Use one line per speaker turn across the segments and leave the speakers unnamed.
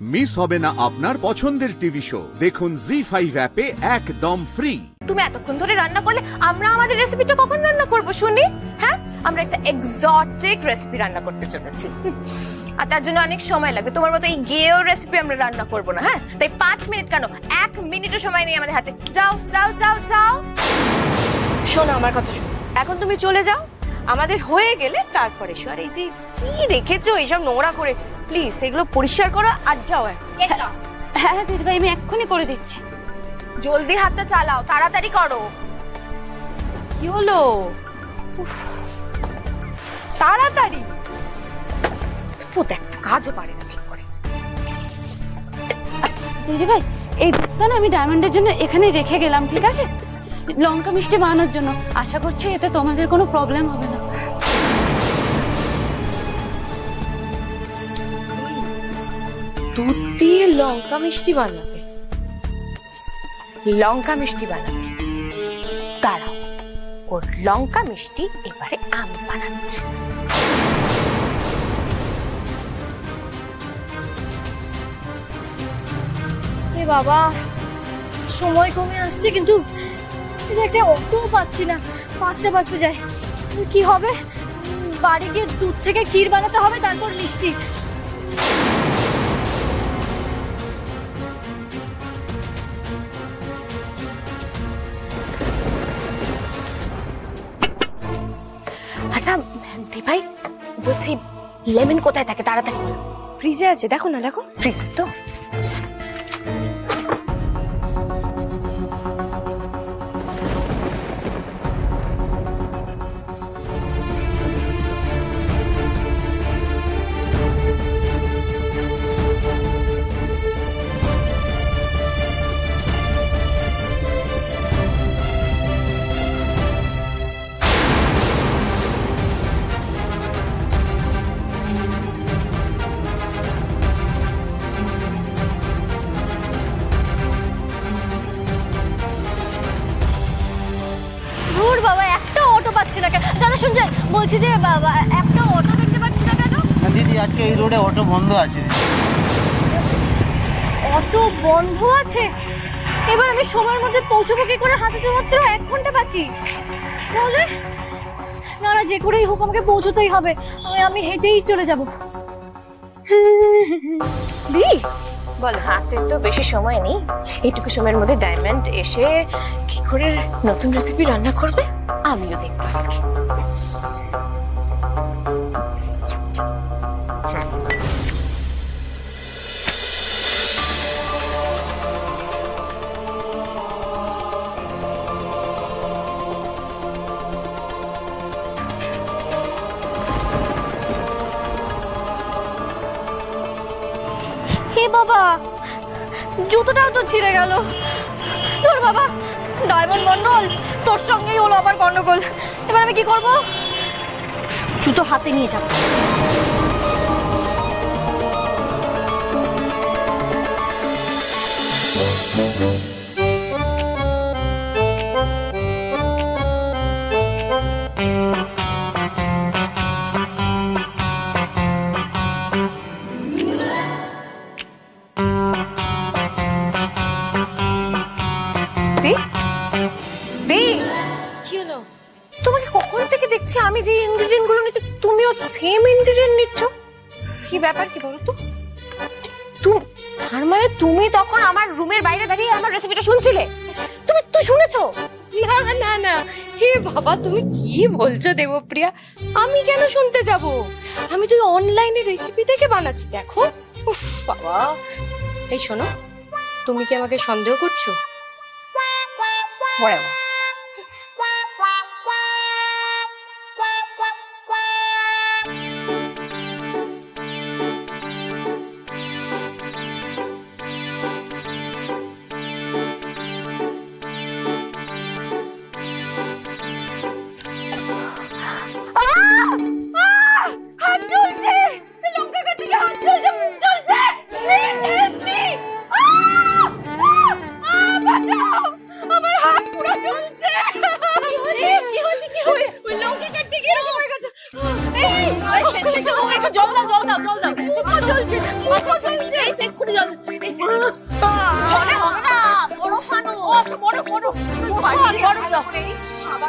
Miss হবে না আপনার পছন্দের টিভি শো। দেখুন জি5 অ্যাপে একদম ফ্রি।
তুমি এতক্ষণ ধরে রান্না করলে আমরা আমাদের রেসিপিটা কখন রান্না করব শুনি? হ্যাঁ, আমরা একটা এক্সোটিক রেসিপি রান্না করতে চলেছি, আর তার জন্য অনেক সময় লাগবে। তোমার মতো এই গেও রেসিপি আমরা রান্না করব না। হ্যাঁ, তাই 5 মিনিট কেন, 1 মিনিটও সময় নেই আমাদের হাতে। যাও যাও যাও যাও, শোনো আমার কথা শোনো। এখন তুমি চলে যাও, আমাদের হয়ে গেলে তারপরে এসো। আর এই যে কি রেখেছো এইসব নোংরা করে, প্লিজ এগুলো পরিষ্কার করো আর যাও।
হ্যাঁ দিদিভাই, আমি এক্ষুনি করে দিচ্ছি।
জলদি হাতটা চালাও, তাড়াতাড়ি করো।
কি হলো?
তাড়াতাড়ি। একটা কাজও পারে না ঠিক করে।
দিদিভাই, এই দুধটা না আমি ডায়মন্ডের জন্য এখানে রেখে গেলাম, ঠিক আছে? লঙ্কা মিষ্টি বানানোর জন্য। আশা করছি এতে তোমাদের কোনো প্রবলেম হবে না।
দুধ দিয়ে লঙ্কা মিষ্টি বানাবে? লঙ্কা মিষ্টি বানাবে? দাঁড়াও, ওর লঙ্কা মিষ্টি এবারে আমি বানাচ্ছি।
বাবা, সময় কমে আসছে, কিন্তু একটা অটো পাচ্ছি না। 5টা বাজতে যায়, কি হবে? বাড়ি গিয়ে দুধ থেকে ক্ষীর বানাতে হবে, তারপর মিষ্টি।
আচ্ছা দিভাই, বলছি লেমন কোথায় থাকে? তাড়াতাড়ি বলো।
ফ্রিজে আছে, দেখো না। দেখো
ফ্রিজে তো।
বাবা, একটা অটো পাচ্ছি না কেন? দাদা শুনছেন? বলছি যে বাবা, একটা অটো দেখতে পাচ্ছি না কেন?
দিদি, আজকে এই রোডে অটো বন্ধ আছে।
অটো বন্ধ আছে? এবার আমি সময়ের মধ্যে পৌঁছবো কি করে? হাতে তো মাত্র 1 ঘন্টা বাকি। তাহলে না না, যে করেই হোক আমাকে পৌঁছতেই হবে। আমি হেঁটেই চলে যাব।
দি বল, হাতে তো বেশি সময় নেই। এইটুকু সময়ের মধ্যে ডায়মন্ড এসে কি করে নতুন রেসিপি রান্না করবে আমিও দেখবো আজকে।
বাবা, জুতোটাও তো ছিঁড়ে গেল। তোর বাবা, ডায়মন্ড মন্ডল, তোর সঙ্গেই হলো আবার গন্ডগোল। এবার আমি কি করব? জুতো হাতে নিয়ে যাব।
তোমাকে কখন থেকে দেখছি আমি যে ইনগ্রেডিয়েন্ট গুলো নিচ্ছি, তুমিও সেম ইনগ্রেডিয়েন্ট নিচ্ছ। কি ব্যাপার, কি বলো তো? তার মানে তুমি তখন আমার রুমের বাইরে দাঁড়িয়ে আমার রেসিপিটা শুনছিলে? তুই শুনেছো?
না না না, হে বাবা, তুমি কি বলছো দেবপ্রিয়া? আমি কেন শুনতে যাব? আমি তো অনলাইনে রেসিপি দেখে বানাচ্ছি। দেখো, উফ বাবা। এই শোনো, তুমি কি আমাকে সন্দেহ করছো?
আমার হাত পুরো চলে হবে না, বড় ফানো।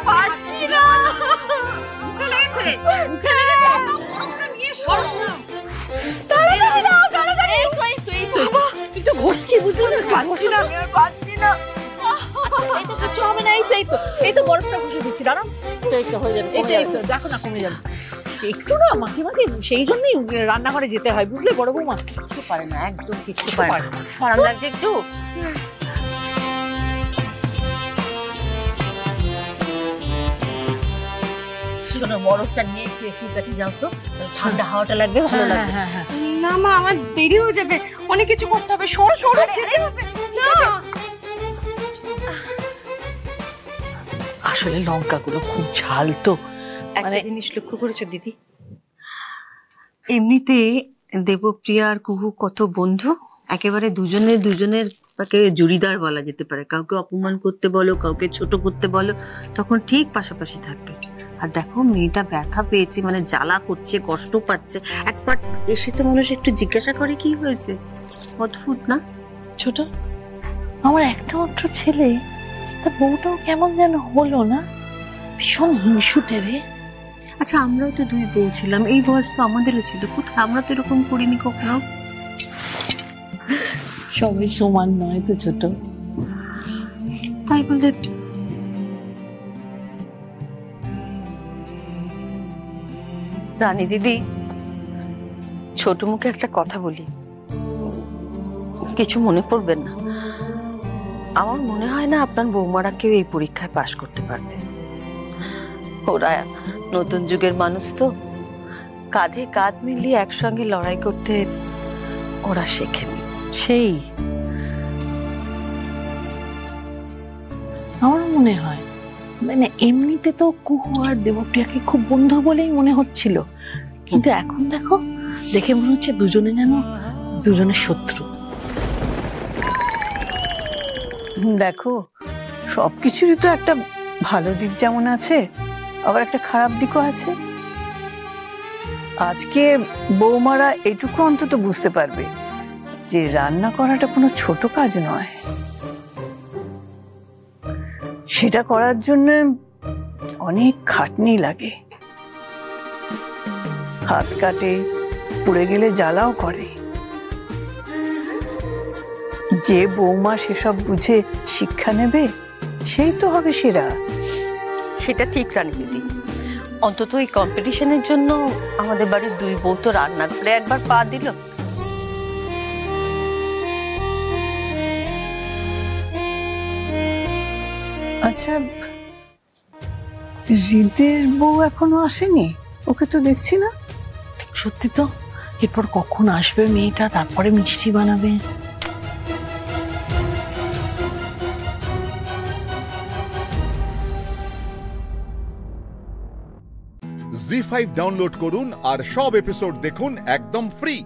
পারছি না। মুখে লেগেছে। বরফটা নিয়ে এসো। তাড়াতাড়ি দাও, তাড়াতাড়ি।
একটু ঘষছি, বুঝলি না?
পারছি না, পারছি না।
এই তো কিছু হবে না, এই তো বরফটা ঘষে দিচ্ছি, দাঁড়াও। এই তো হয়ে যাবে, এই তো দেখো না কমে যাবে। একটু না মাঝে মাঝে সেই জন্যই রান্নাঘরে যেতে হয়, বুঝলে বড় বৌমা?
কিছু পারে না, একদম কিছু পারে না। আরাম লাগছে একটু? শোনো, বরফটা নিয়ে একটু এসির কাছে যাও তো, ঠান্ডা হাওয়াটা লাগবে, ভালো লাগবে।
না মা, আমার দেরি হয়ে যাবে, অনেক কিছু করতে হবে। সর সর, না
আসলে লঙ্কাগুলো খুব ঝাল তো।
একটা জিনিস লক্ষ্য করেছো দিদি, এমনিতে দেবপ্রিয়া আর কুহু কত বন্ধু, একেবারে দুজনের তাকে জুড়িদার বলা যেতে পারে। কাউকে অপমান করতে বলো, কাউকে ছোট করতে বলো, তখন ঠিক পাশাপাশি থাকবে। আর দেখো মেয়েটা ব্যথা পেয়েছে, মানে জ্বালা করছে, কষ্ট পাচ্ছে, একবার এসে তো মানুষ একটু জিজ্ঞাসা করে কি হয়েছে। অদ্ভুত না?
ছোট, আমার একটা মাত্র ছেলে, তার বউটাও কেমন যেন হলো না, ভীষণ হিংসুটে রে।
আচ্ছা, আমরাও তো দুই বউ ছিলাম, এই বয়স তো আমাদেরও ছিল, কোথায় আমরা তো এরকম করিনি কখনো।
সবাই সমান নয় তো ছোট,
তাই বলে রানী দিদি, ছোট মুখে একটা কথা বলি, কিছু মনে করবেন না। আমার মনে হয় না আপনার বৌমারা কেউ এই পরীক্ষায় পাশ করতে পারবে। ওরা নতুন যুগের মানুষ তো, কাঁধে কাঁধ মিলিয়ে একসঙ্গে লড়াই করতে ওরা শেখেনি।
সেই আমার মনে হয়, মানে এমনিতে তো কুহু আর দেবপ্রিয়াকে খুব বন্ধু বলেই মনে হচ্ছিল, কিন্তু এখন দেখে মনে হচ্ছে দুজনে যেন দুজনের শত্রু।
দেখো, সবকিছুরই তো একটা ভালো দিক যেমন আছে, আবার একটা খারাপ দিকও আছে। আজকে বৌমারা এটুকু অন্তত বুঝতে পারবে যে রান্না করাটা কোনো ছোট কাজ নয়। সেটা করার জন্য অনেক খাটনি লাগে, হাত কাটে, পুড়ে গেলে জ্বালাও করে। যে বৌমা সেসব বুঝে শিক্ষা নেবে, সেই তো হবে সেরা।
সেটা ঠিক রানী দিদি, অন্তত এই কম্পিটিশনের জন্য আমাদের বাড়ির দুই বউ তো রান্নাঘরে একবার পা দিল।
আচ্ছা, হৃদের বউ এখনো আসেনি? ওকে তো দেখছি না।
সত্যি তো, এরপর কখন আসবে মেয়েটা, তারপরে মিষ্টি বানাবে।
জি5 ডাউনলোড করুন আর সব এপিসোড দেখুন একদম ফ্রি।